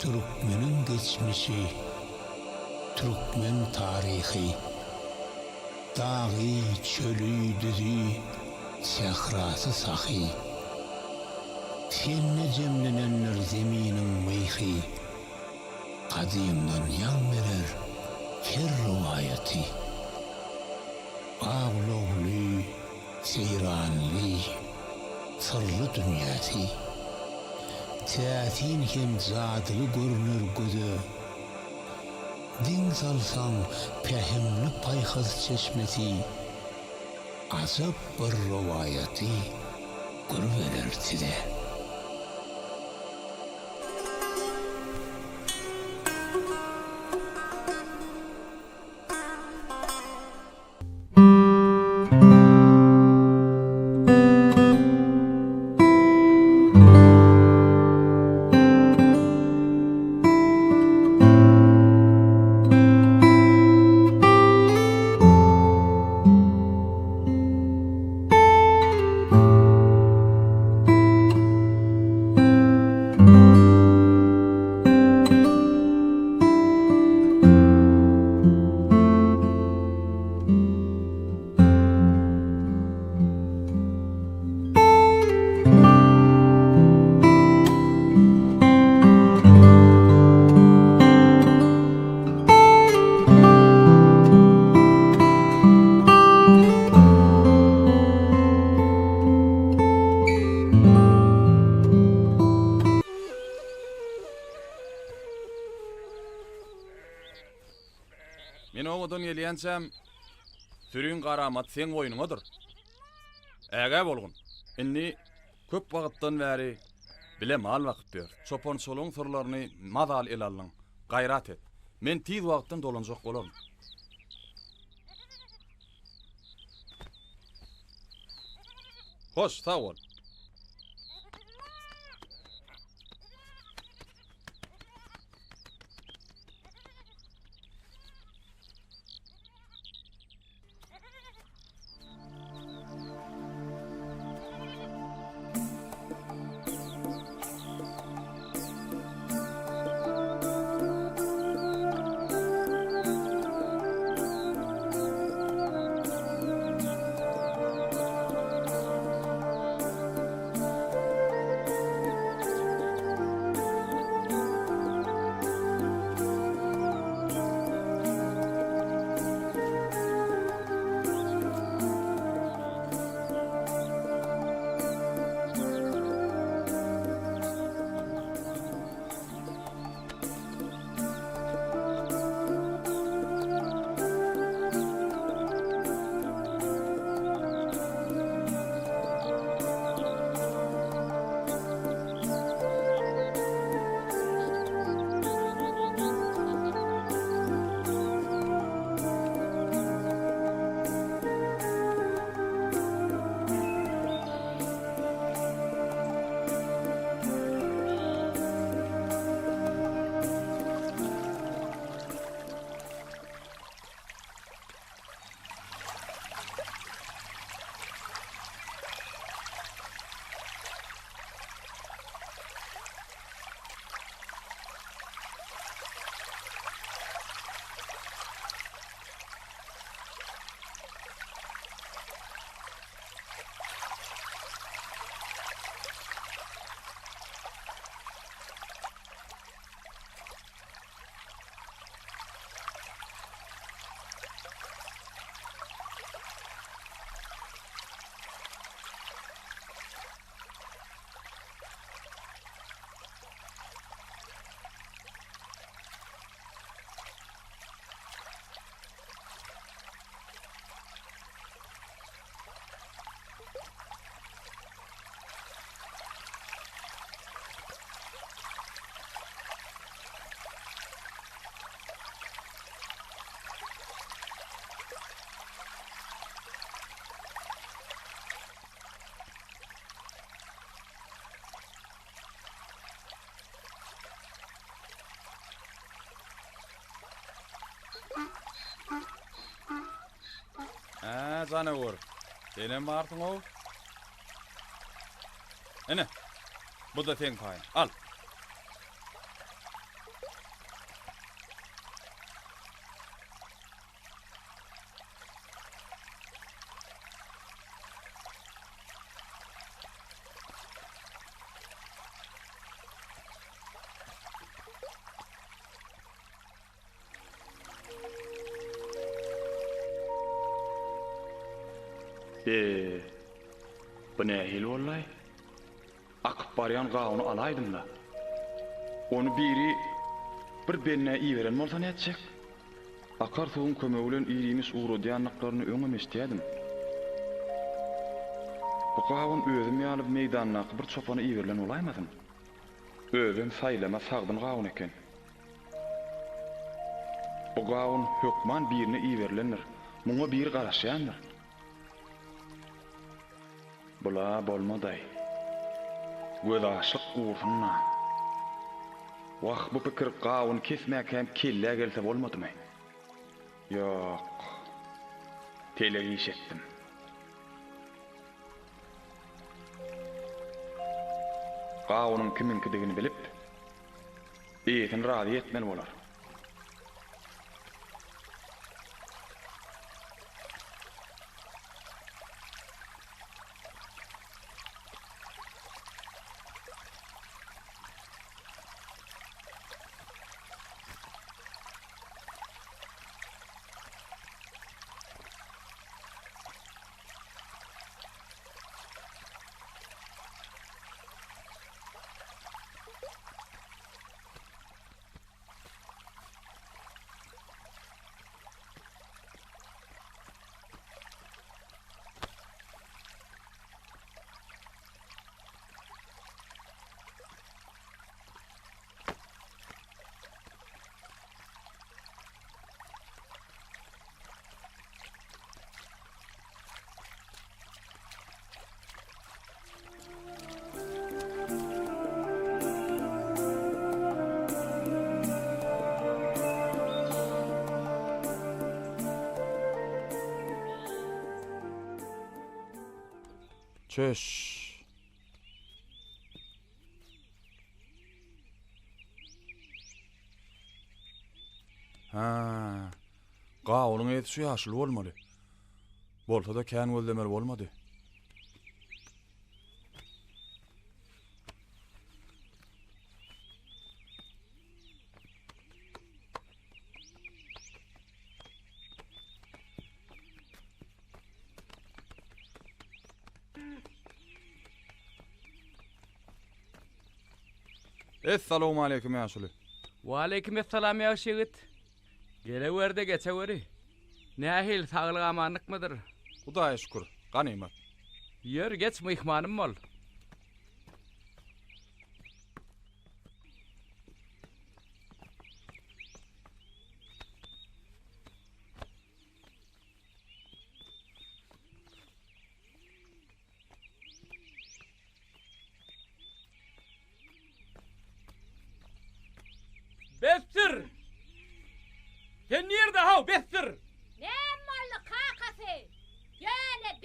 Türkmenin geçmişi, Türkmen tarihi, dağı, çölü, düzü, sahrası sahi, tenne cemlenenler zeminin meyhi, kadimden yan verer her rivayeti, ağlovlu, seyranlı, sırlı dünyası, teatin hem zadılı görünür gözü, din salsan pehemli payhaz çeşmesi, azap bir rivayeti görüverir size. Men oňadan gelýänsem, sürüň garamat sen boýnuňadyr. Äge bolgun. Inni köp wagtdan bäri bile mal wagt ber. Çopon soluň sorlaryny mazal el allyň. Gaýrat et. Men tiz wagtdan dolanjak bolarym. Hoş, sağ ol. Zanavur. Senem bartyň o. Ene. Bu da sen payın. Al. Bu nähil bollay? Akyp barýan gawyny alaýdym da. Onu biri bir benne iýeren bolsa ne etjek? Akar suwun kömegi bilen ýerimiz uğradyanyklaryny öňe meşdiýädim. Bu gawyn özüm ýalyp meýdanyna bir çopany iýerilen bolaýmadymy? Özüm saýlama sagdyn gawyn eken. Bu gawyn hökman birine iýerilendir. Muňa bir garaşýandyr. Bula bolmaday. Göz aşyk gursunna. Waq bu pikir gawyn kesmek hem kelle gelse bolmadymy? Ýok. Telegi işetdim. Gawnyň kiminkidigini bilip, eýetin razy etmeli bolar. Çöş. Ha. Gawlyň eti ýaşyl bolmaly. Bolsa da kän gözlemeli bolmady. Esselamu aleyküm ýaşuly. Wa aleyküm esselam ya şegit. Gelewerde geçeweri. Nähil saglyk amanlykmydyr? Hudaýa şükür. Ganymat. Yer geç mehmanym bol. Bestir! Sen nerede hav bestir? Ne mallı kakası? Gene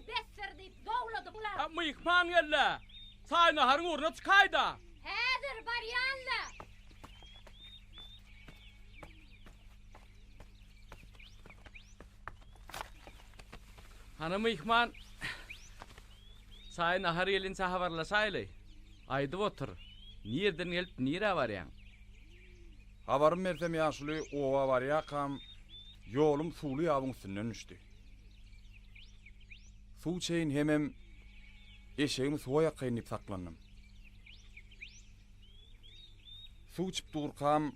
besser deyip doğladı bular. Amma yıkman gelle. Sayna harın uğruna çıkayda. Hazır baryanlı. Hanımı yıkman. Sayna har elinse havarla saylay. Aydı otur. Nereden gelip nere varyan? Habarym bersem ýaşuly owa barýakam ýolum suwly ýabyň üstünden düşdi. Suw çeýin hemem eşegimi suwa ýakynyp saklandym. Suw içip durkam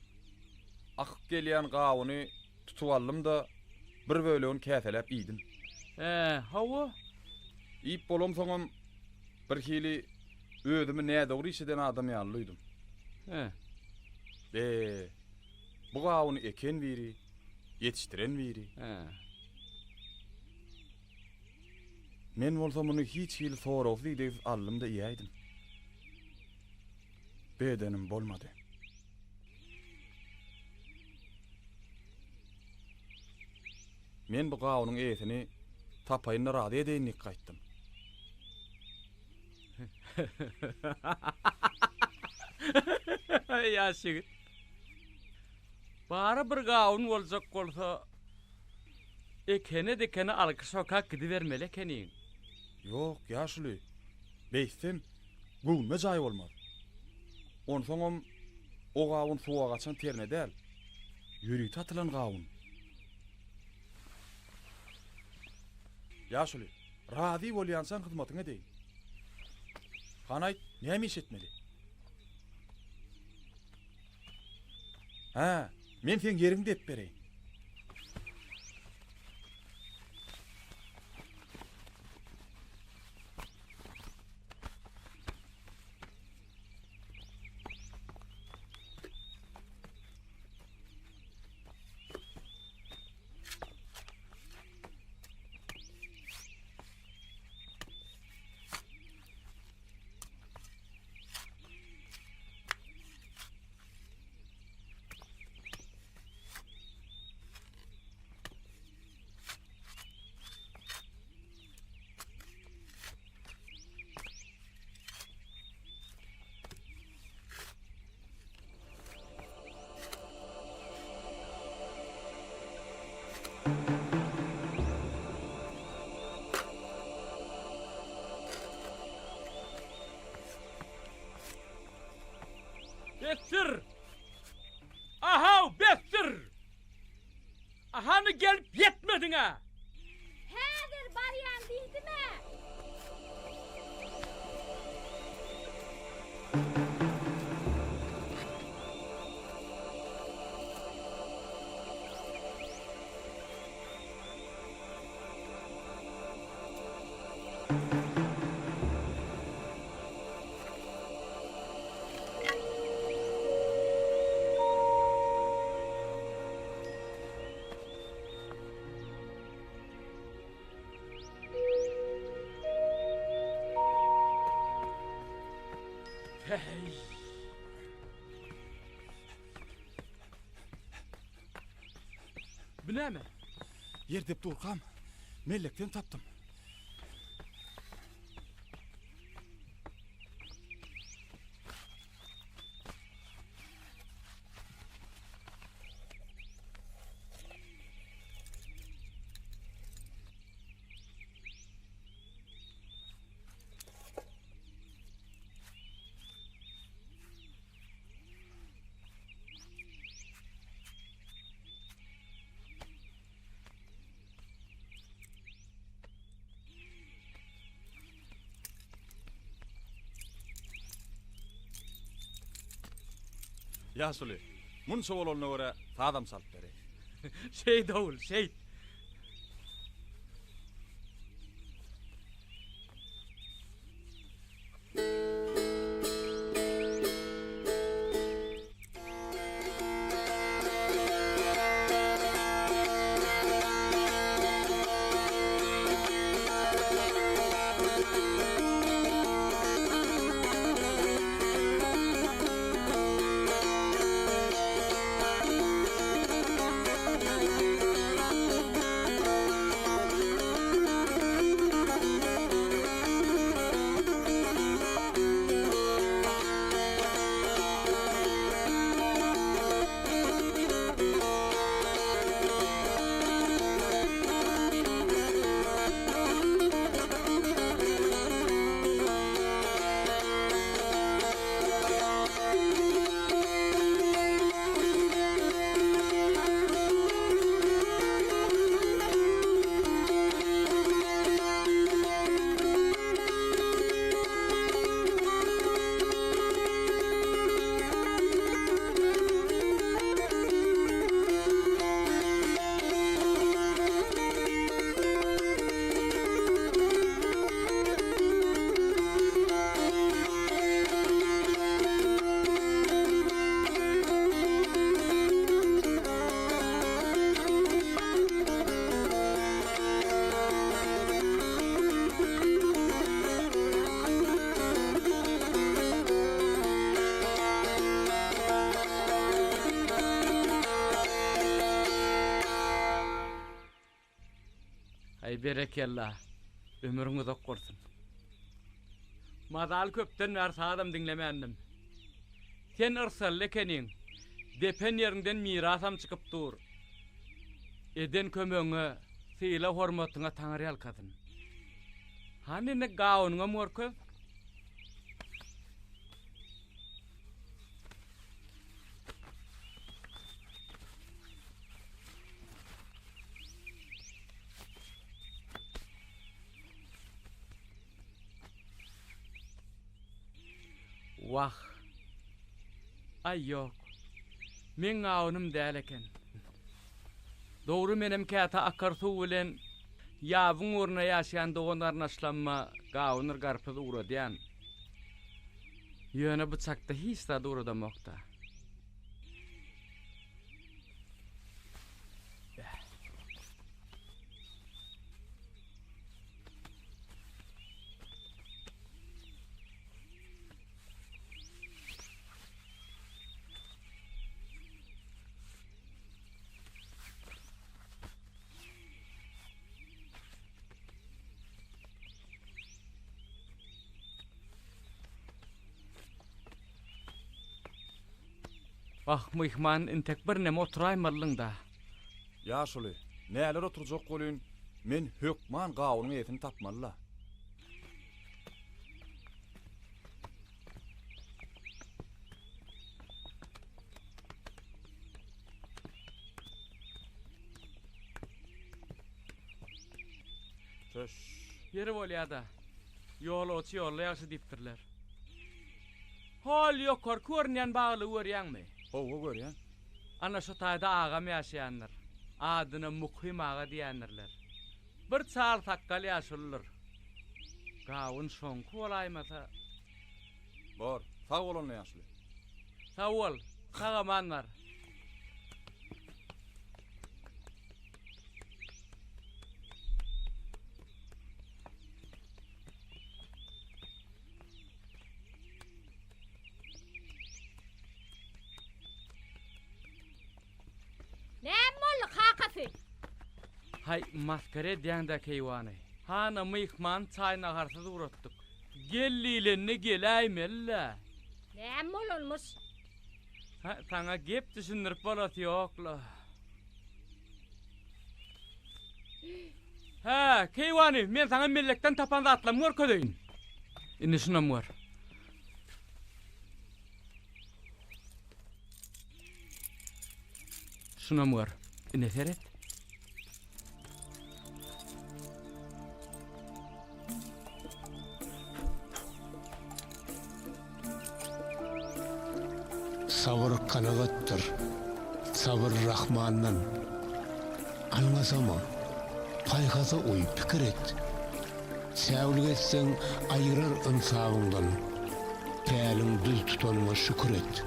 akyp gelýän gawyny tutup aldym da bir bölegini käselep ýydim. Hawa? Ýyp bolom soňam bir hili özümi nädogry işeden adam ýalyydym. Bu gawyny eken biri, yetiştiren biri. Men bolsam muny hiç hil soraw diýip aldym da ýaýdym. Bedenim bolmady. Men bu gawynyň etini tapaýyna razy edenlik gaýtdym. Ya şegit. Bara bir gawun bolsak bolsa ekene dekene alky sokak gidivermeli ekeniň. Ýok, ýaşuly. Beýsem, gülme jaý bolmaz. Onsoňam o gawun suwa gaçan terne däl. Ýürüýt atylan gawun. Ýaşuly, Razi bolýansan hyzmatyňa deýin. Hanaýt, näme iş etmeli? Ha, men sen ýeriňdi dep bereýin. Bettir! Aha, bettir! Ahanı gelip yetmedin ha! Häzir barýan diýdime? Hey! Bu näme? Yer dep durkam. Mellekden tapdym. Ýa-Suly, mun sowalalyna görä sadam salyp berýär. Şey dowul, şey. Ay berekellah. Ömrüňi uzak bolsun. Mazal köpden bäri sadam dinlemeýändim. Sen ırsalle ekeniň. Depen ýerinden mirasam çykyp dur. Eden kömöňe, syla hormatyňa taňry alkadyn. Hani ne gaýonyňa morköz? Vah. Ay yok. Men gawunum däl eken. Dogry menem käte akarsu bilen ýabyň urna ýaşaýan doganlaryna aşlanma gawunur garpyzy uradýan. Ýöne bıçakda hiç da uradamokda. Bak mihman intek bir neme oturaýmalyň da. Ýaşuly, näler oturjak bolýan? Men hökman gawunyň etini tapmalyla. Töş. Yeri bolýada. Ýolçy ýolla ýaşy dipdirler. Hal ýokar körnýän bagly görýänmi? Owa görýän. Ana şu taýda agam ýaşaýanlar. Adyna Mukhim aga diýenlerler. Bir çal takkal ýaşullar. Gawun şonku bolaýmasa. Bor, sag bolan ýaşuly. Sag bol, sagamanlar. Näme kakasy? Hay maskare diýende keýwany. Hana mihman çaýna garsyz uratdyk. Gellilenni geläýmelle. Näme olmuş? Ha, taňa gep düşündirip bolat ýokla. Ha, keýwany, men taňa mellekden tapan atlam görkedeýin. Indi şunam var. Şunam var. Indi seret. Sabır kanagattır. Sabır Rahman'dan. Almasama. Paygaza uy pikir et. Säwlik etseň aýyrar ınsabyndan. Päliň düz tutanyňa şükür et.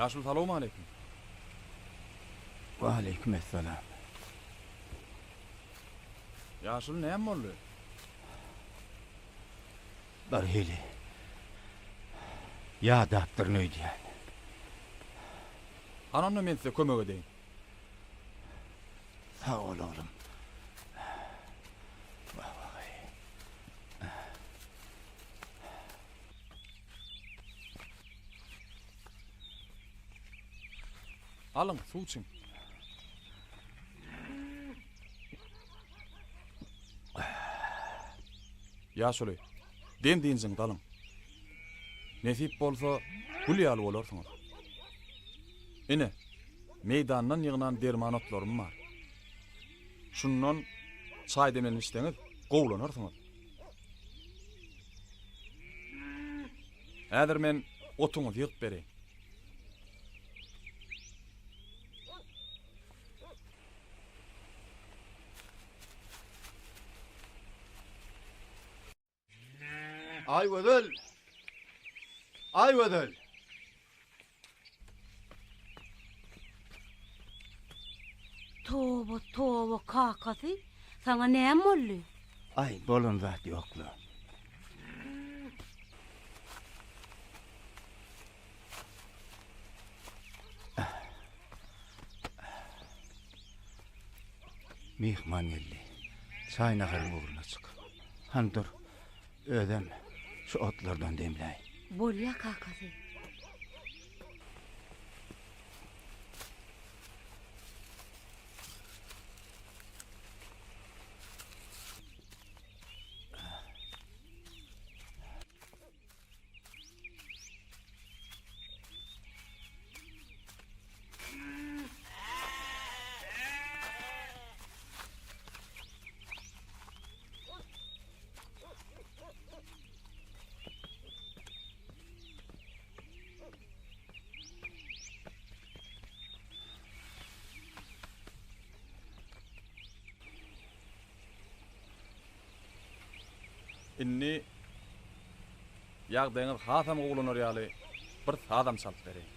Ýaşul, salamu aleykum. Wa aleykum esselam. Ýaşul, näme boldy? Bar heli. Ya daptır nöydü. Anamla men size kömek edeýin. Sağ ol oğlum. Alın, su için. Ýaşuly, dem diýinjiň dalym. Nesip bolsa, gulýaly bolarsyňyz. Ine, meýdandan ýygynan derman otlarym bar. Şundan çaý demelmişdiňiz, gowlanarsyňyz. Häzir men otuňyzy ýygyp bereýin. Ayvadıl. Ayvadıl. Toba kakasy. Sana näme boldy? Ay bolun zat yoklu. Mihman geldi. Çaynakarın uğruna çık. Han dur. Ödem şu otlardan demlay. Bolya kakasy. Inni ýagdaýyňyz hasam gowlanar ýaly bir sadam salyp berýär.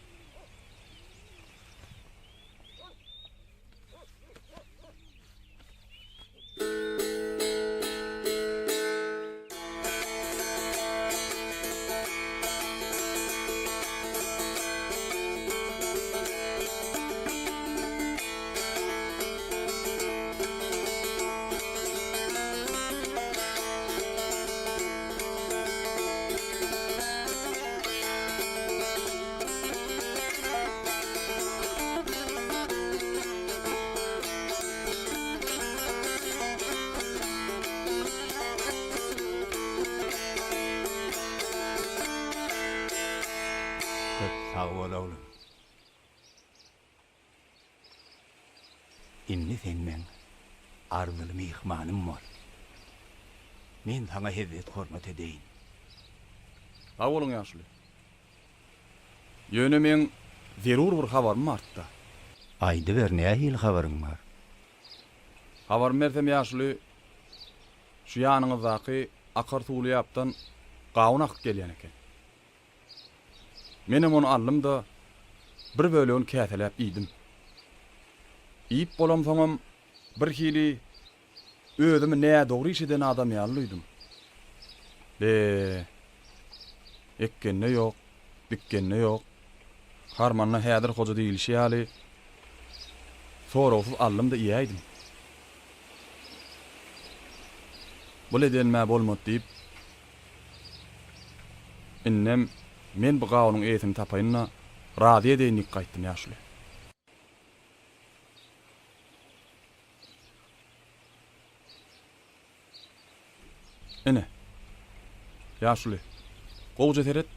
Sağ ol oğlum. Inni sen men arzyly mihmanım bol. Men sana hezet hormat edeyin. Sağ bolun ýaşly. Ýöne men zerur bir habarym artdy. Aýdy ber, näme hil habaryň bar? Habarym bersem ýaşly, şu ýanyňyzdaky akar suwly ýapdan gawun akyp gelýän eken. Menem onu allym da bir bölüň käteläp iýdim. Iýip bolam soňam bir hili özümi näme dogry iş eden adam ýalyydym. Ekkenne ýok, dikkenne ýok. Harmanna häzir hoja diýilşi ýaly. Sorowsuz allym da iýäýdim. Bu edenmä bolmady diýip innem men bu gawunyň esini tapaýynna razy edeýnik gaýtdym ýaşly. Ene. Ýaşly. Gowja teret.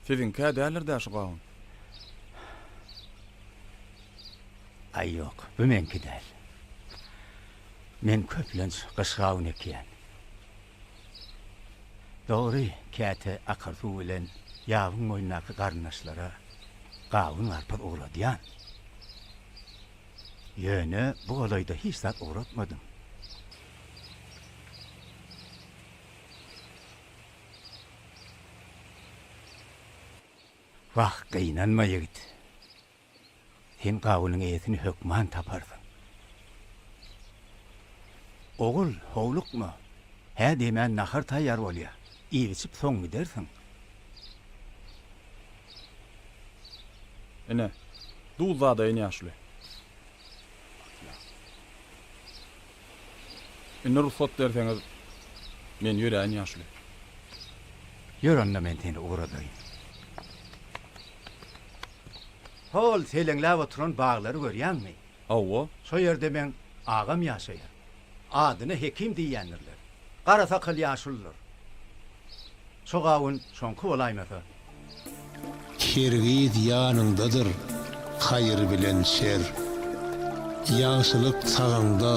Sizin kädäler şu gawun. Ay yok, bu menki däl. Men köplenç gysgawun eken. Dogry, käte akarsu bilen ýagyň moýnaky garnaşlara gawun arpad uğradýan. Ýöne bu olayda hiç zat uğratmadym. Vah, gynanma ýigit. Sen gawunyň esini hökman tapardyň. Ogul, howlukma? Hä demän nahar taýýar bolýar. İýiçip soň gidersiň. Ene. Duzada ýaşly. Ene ruhsat derseňiz men ýören ýaşly. Ýörände men seni uğradaýyn. Hol selenläp oturan baglary görýänmi? Awwa. Şo ýerde men agam ýaşaýar. Adyny hekim diýýänler. Gara sakal ýaşullar. Şo gawun şonky bolaýmasa. Kergiz ýanyndadyr, haýyr bilen şer. Ýagşylyk sagaňda,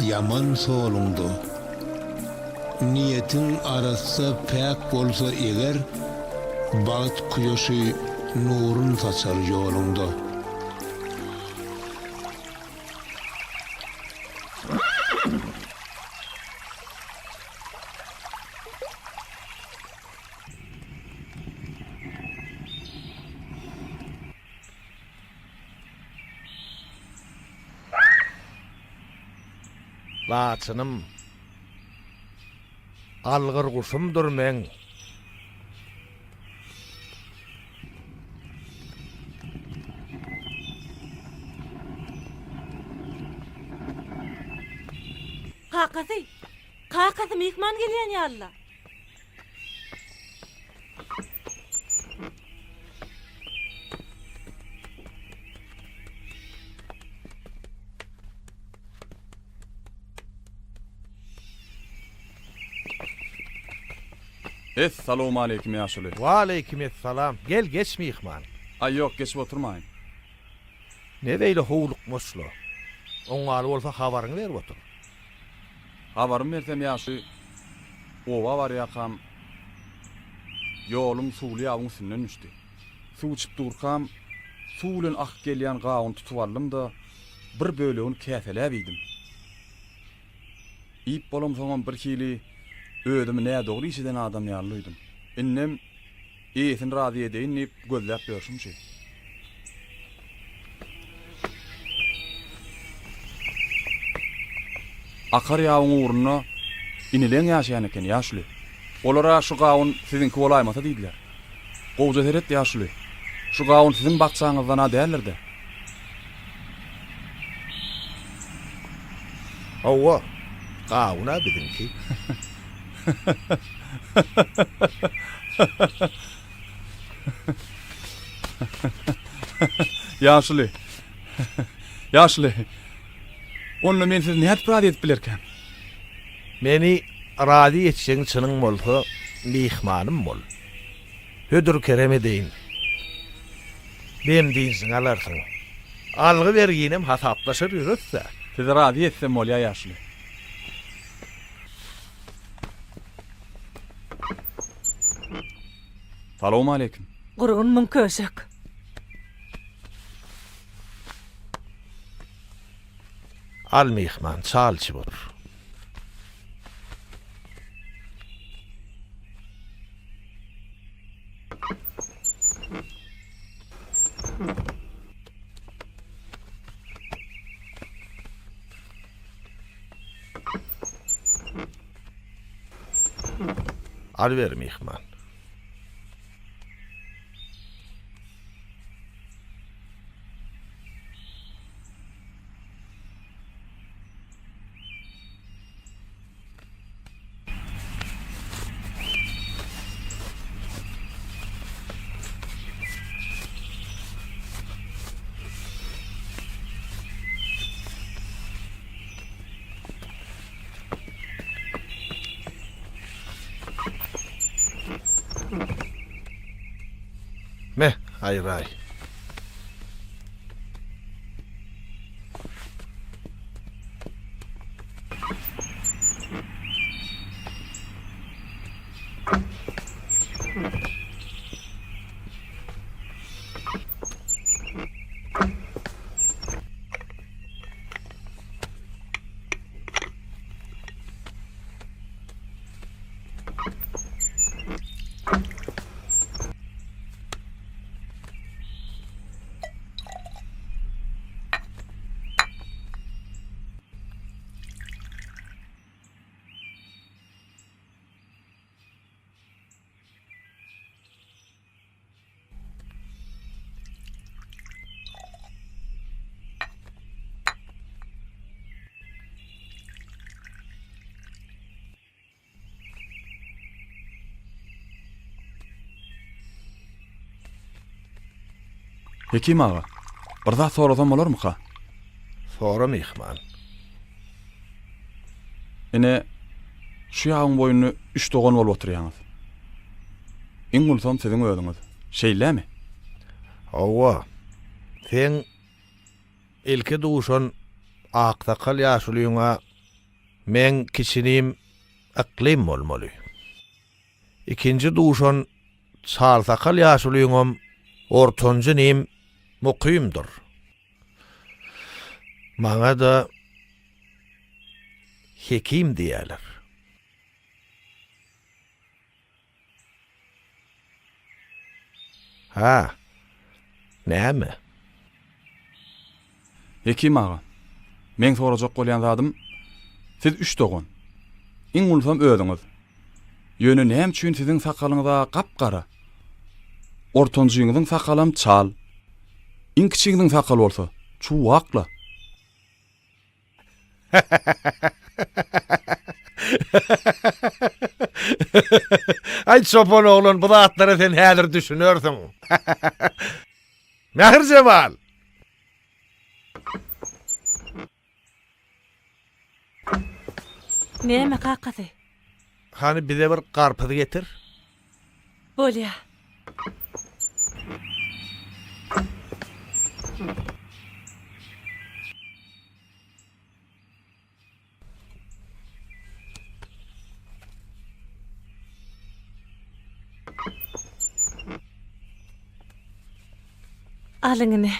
yaman solunda. Niýetiň arasy päk bolsa eger, bagyt kuýaşy nurun saçar ýolunda. Laçynym, algyr guşumdur men. Kakasy mihman gelýän ýaly. Assalamu alaykum ýaşuly. Wa aleykümselam. Gel geç mihman. Ay yok, geçip oturmayın. Ne beýle howluk moslo. Oňaly bolsa habaryny berip otur. Habarym bersem ýaşy. Owa var ýakam. Ýolum suwly ýagyň üstünden düşdi. Suw içip durkam, suwlen ak gelýän gaýny tutup da bir bölegini käfeläp idim. İp bolum soňam bir kili ödüm näde dogry işden adam ýarlyydym. Innem eýetin razy edeýin ip gözläp ýörşümçi. Akar ýagyň uğruna inilen ýaşaýan eken ýaşly. Olara şu gaýyn sizinki bolaýmasa diýdiler. Gowja teret ýaşly. Şu gaýyn sizin bakçaňyzdan adärlerde. Hawa. Gaýna bizinki. Ýaşly. Ýaşly. Onunla men siz näde praat edip bilerken? Meni radi etşeň çynyň bolsa, mihmanym bol. Hödür kerem edeýin. Bem diýsin alarsyň. Algy berginem hasaplaşyr ýüretse. Siz razy etsem bolýar ýaşly. Salamu alaykum. Gurgun mun köşek. Al mihman, çalçı bolur. Al ver mihman. Meh, hayır hay. Hekim ağa, bir zat sorasam bolarmy ka? Sonra mihman. Ene şu ýagyň boýuny 3 dogan bolup oturýaňyz. Iň ulsam siziň öýüňiz. Şeýlemi? Hawa. Sen ilki duşan aqtaqal ýaşulyňa men kişinim aklim bolmaly. İkinci duşan çalsaqal ýaşulyňam ortonjy nim muqimdir. Maňa da hekim diýerler. Ha. Näme? Hekim ağa, men sorajak bolýan zadym, siz 3 dogan. Iň ulsam öýüňiz. Ýöne näme üçin siziň sakalyňyza gapgara? Ortonjyňyzyň sakalym çal. Iň kiçiginiň sakaly bolsa, çuwakla. Ay çopon oğlun bu zatları sen häzir düşünürsün. Mähir Cemal. Näme kakasy? Hani bize bir karpuz getir. Bolýa. Alyňyny.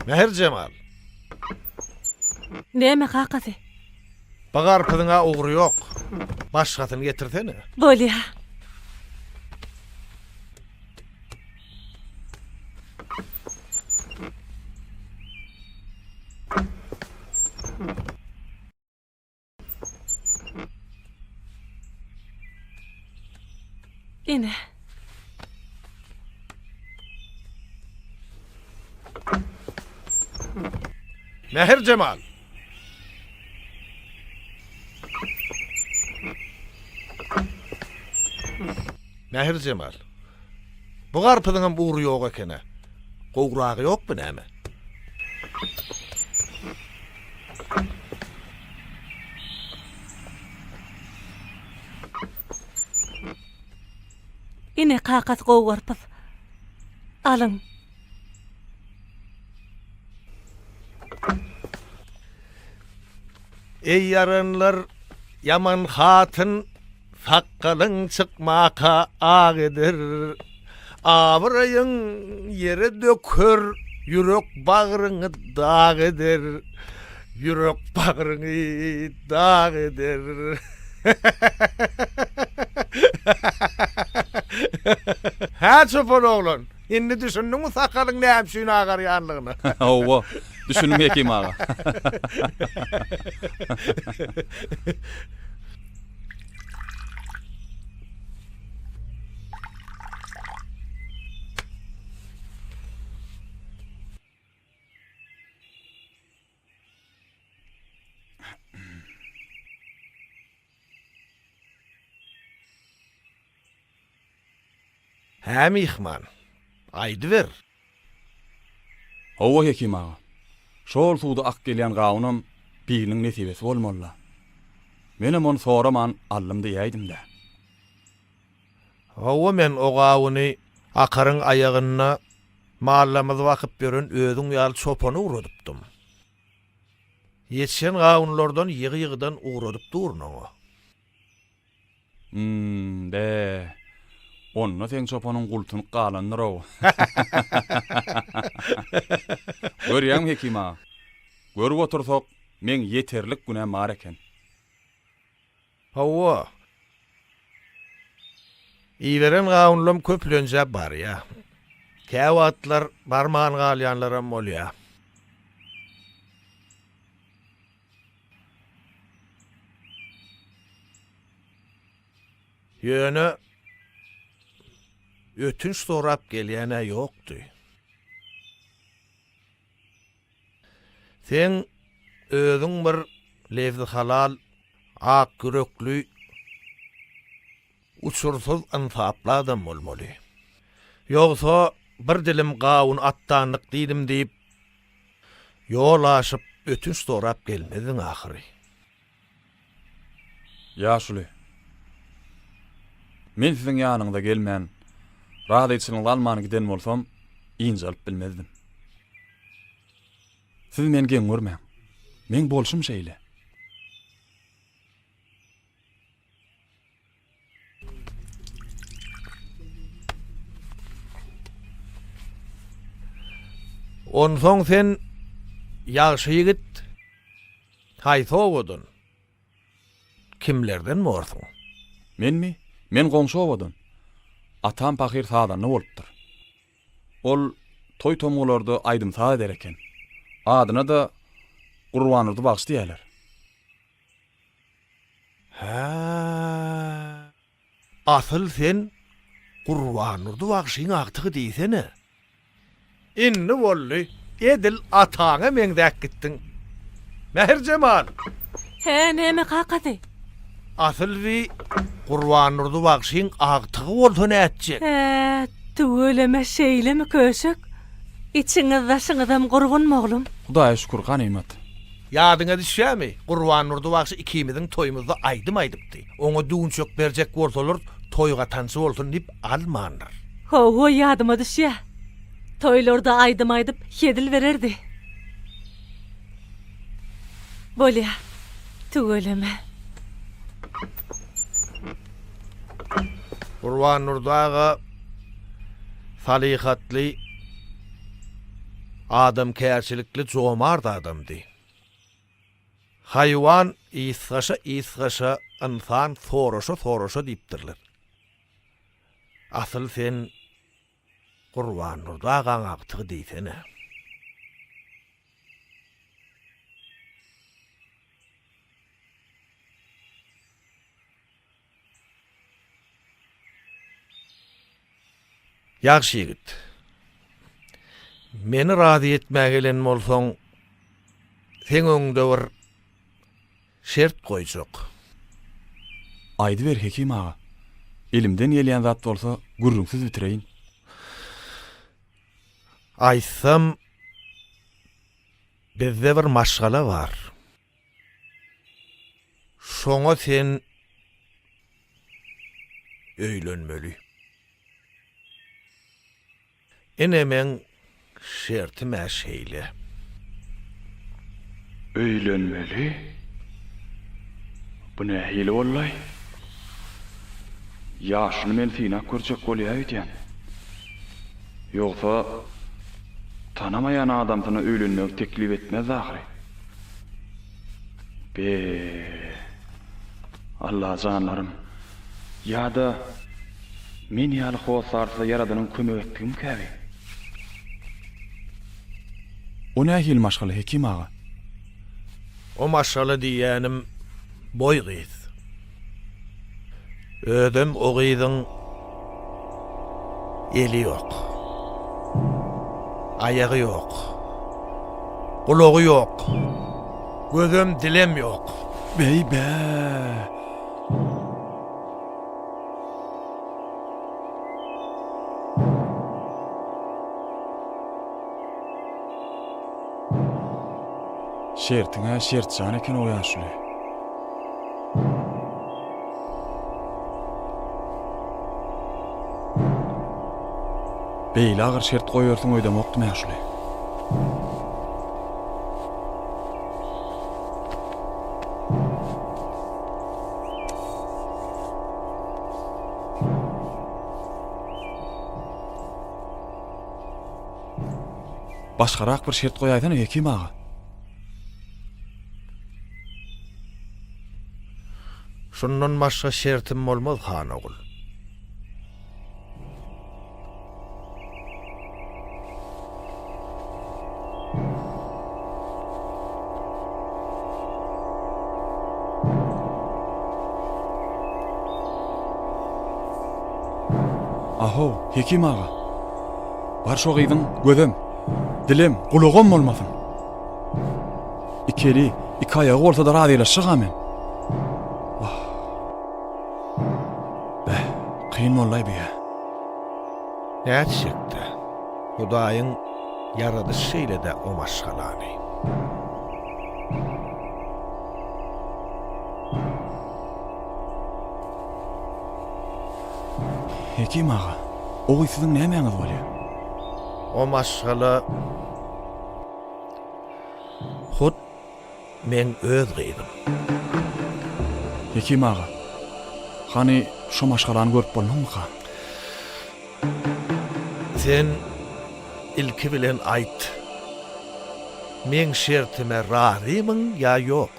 Mähir Cemal. Näme kakasy? Bu karpuzyňa ugry ýok. Başgatyny getirsene. Bolýa. Ine. Mähir Cemal. Mähir Cemal. Bu garpyzyň ugry ýok ekene. Gowragy ýokmy näme? Ine kakas gowgarpyz. Alyň. Ey yaranlar, yaman hatın, sakkalın çıkmaka ağıdır. Avrayın yere dökür, yürek bağrını dağıdır. Yürek bağrını dağıdır. Ha çopon oğlun, inni düşündün mü sakkalın ne hemşiğin ağar yanlığını? Owa, düşünüm Hekim ağa. Hem ihman, aydı ver. Owa Hekim ağa. Şol suwda ak gelýän gawunam biriniň nesibesi bolmaly. Menem onu soraman allymdy ýaýdym-da. Owa men o gawuny akaryň aýagyna mallamyz wakyp beren özüň ýaly çopony uradypdym. Ýetişen gawunlardan ýygy-ýygydan uradyp durnaňa. De. Onna sen çopanyň gultunyp galandyr o. Görýäň Hekim ağa. Görüp otursak men ýeterlik güne mar eken. Hawa. İveren gawunlam köplönje bar ya. Käwatlar barmağın galyanlaram bolýa. Ýöne ötünç sorap gelýäne ýokdy. Sen özüň bir lewzi halal, ak yürekli, uçursuz ansaply adam bolmaly. Ýogsa bir dilim gawun attanlyk diýdim diýip ýol aşyp ötünç sorap gelmediň ahyry. Ýaşuly. Men siziň ýanyňyza gelmän, radyçynyň almany giden bolsam, injalyp bilmezdim. Siz men geň görmäň. Men bolşum şeýle. Onsoň sen ýagşy ýigit haýsa owudun. Kimlerden morsun? Menmi? Men goňşy owadan. Atam Pahir Sadany bolupdyr. Ol toy tomgularda aýdymsa eder eken. Adyna da Gurbanurdy bagşlaýarlar. Ha. Asyl sen Gurbanurdy bagşyň agtygy diýsene. Inni bolly, edil ataňa meňdäk gitdiň. Meher Cemal, He, näme kakasy? asyl wi Gurban Nurdu bagşyň agtygy bolsa näçe? He, tüweleme şeýlemi köşük? İçiňiz daşyňyzam gurgun moglum. Hudaýa şükür ganymat. Yadyňa düşýärmi? Gurban Nurdu bagşy ikimiziň toýumyzda aýdym-aýdypdy. Oňa düňçök berjek bolsalar toýga tansy bolsun dip almandyr. Ho, yadıma düşýär. Toýlarda aýdym-aýdyp hedil bererdi. Bolýa, tüweleme. Gurban Nurdaga salihatly adam kärçilikli jomard adamdy. Haýwan isgaşa insan soraşa diýipdirler. Asyl sen Gurban Nurdagaň agtygy diýsene. Ýagşy ýigit. Meni razy etmäge gelen bolsaň, sen öňde bir şert goýjak. Aýdy ber Hekim ağa. Elimden gelýän zat bolsa gurrunsyz bitireýin. Aýsam, bizde bir maşgala bar. Şoňa sen öýlenmeli. Enemen şerti mäşeýle. Öýlenmeli. Bu nähili bollay? Ýaşyny men syna görjek bolýar edýän. Ýogsa tanamayan adam sana öýlenmek teklif etmez ahire. Be Allah canlarım. Ýa-da men ýaly howsarsa yaradanyň kömek etdigim käbi. O nähili maşgala Hekim ağa? O maşgala diýänim boy gyz. Ödüm o gyzyň eli ýok. Ayagy ýok. Gulagy ýok. Gözüm dilem ýok. Beybe. Şertiňe şertjan eken o ýaşly. Beýle agyr şert goýarsyň öýdemokdy ýaşly. Başgarak bir şert goýaýdan Hekim ağa. Şundan başga şertim bolmaz han ogul. Aho, Hekim ağa. Bar şo gyzyň gözüm, dilim, gulagym bolmasyn. Ikili, iki ayagy bolsa da radylaşyga men. Kıyın mollay biye. Näçekde? Hudaýyň yaradyşyla da o maşgalany. Hekim ağa, o gysyzyň nämeňiz bolýar? O maşgala hut men öz gyzym. Hekim ağa, hani şu maşgalany görüp bolmaňmy ha? Sen ilki bilen aýt. Men şertime razymyň ýa ýok?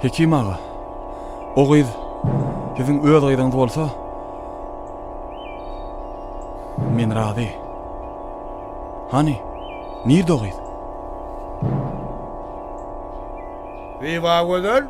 Hekim ağa, o gyz siziň öz gyzyňyz bolsa men razy. Hani? Nirde ogydy? Viva gözel.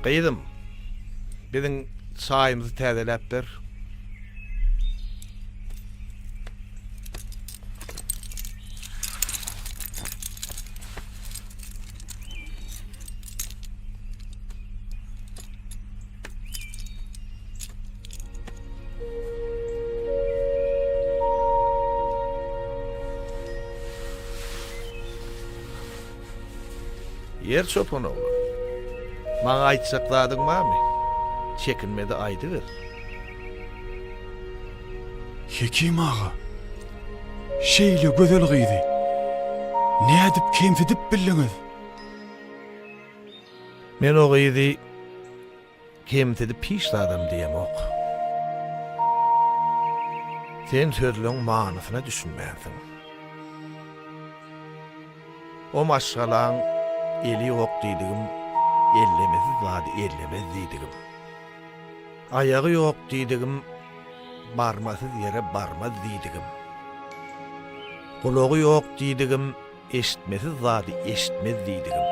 Gıydym. Biziň çaýymyzy täzeläp ber. Yer çopun oğlum. Maňa aýtsakladyň barmy? Çekinmede aýdy ber. Hekim ağa. Şeýle gözel gyýdy. Nädip kemsidip bildiňiz? Men o gyýdy kemtedi pişladym diýemok. Sen sözlüň manysyna düşünmäňsiň. O maşgalaň eli ok diýdigim, ellemesi zady ellemez diýdigim. Ayagy ýok diýdigim, barmasız ýere barmaz diýdigim. Kulagy ýok diýdigim, eşitmesiz zady eşitmez diýdigim.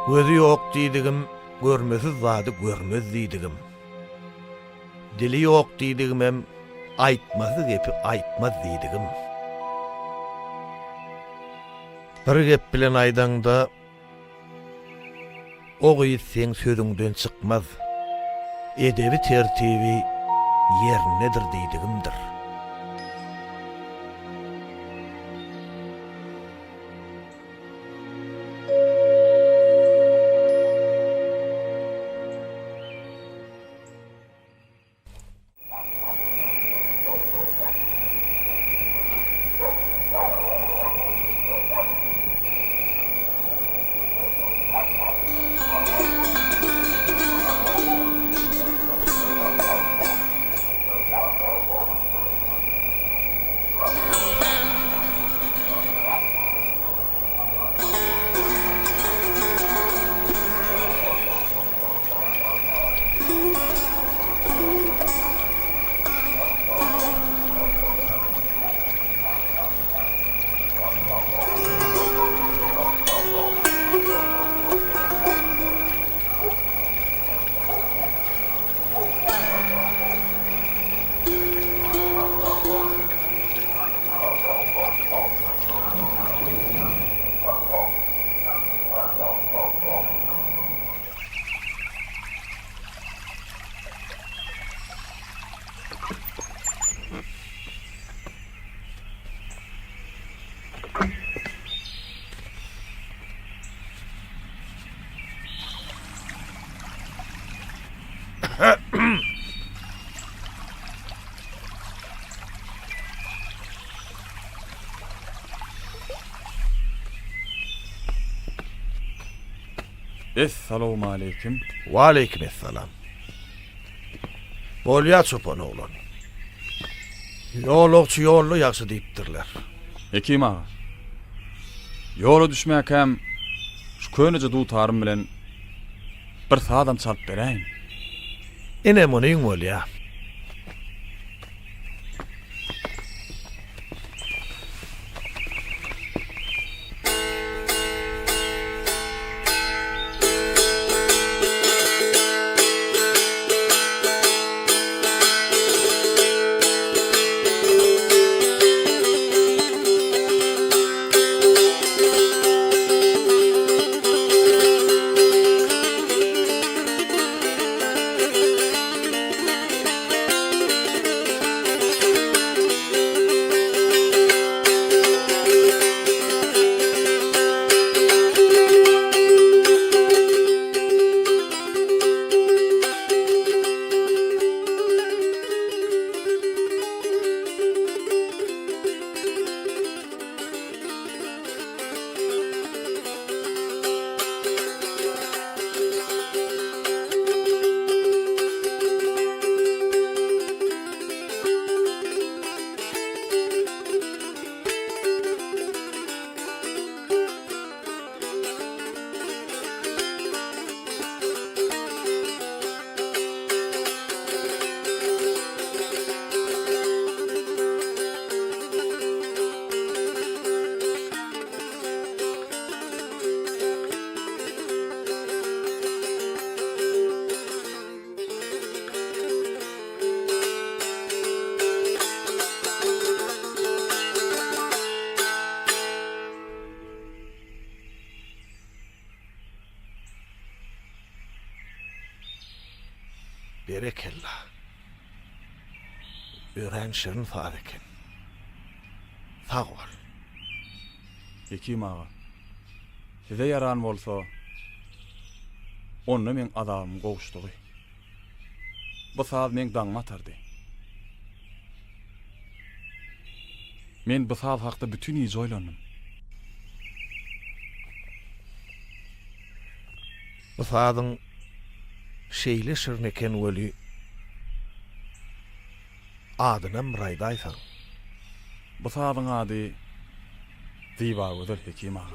Gözi ýok diýdigim, görmesiz zady görmez diýdigim. Dili ýok diýdigim hem aýtmasy gepi aýtmaz diýdigim. Bir gep bilen aýdaňda o gyýy seň sözüňden çykmaz. Edebi tertibi ýernedir diýdigimdir. Esselamu aleyküm. Wa aleykümselam. Bolýa çopon oğlan. Ýolukçy ýollu ýaşy diýipdirler. Hekim ağa. Yola düşmäkem şu könüce dutarym bilen Bir saatdan çalıp bereyim. Enem onu ol ya. Berekella. Ören şirin fadeken. Sağ ol. Hekim ağa. Size yaran bolsa, onu men adamım gowuşdygy. Bu saat men daňma atardy. Men bu saat hakda bütün iýe oýlandym. Bu sadyň şeýle şirin eken weli adynam raýdaýsaň. Bu saatın ady Diba Gödel Hekim ağa.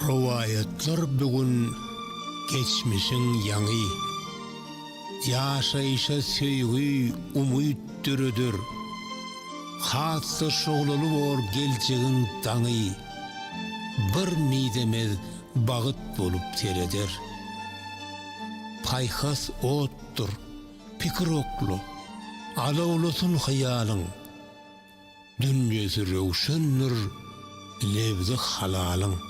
Rivayetler bugün geçmişin yanı. Yaşayışa söýgü umyt dürüdür. Hatsa şoglaly bor geljegiň daňy. Bir midemez bagyt bolup tereder. Paýhas otdur, pikir oklu, alawlatyn hayalyň. Dünýesi röwşendir, lewzi halalyň.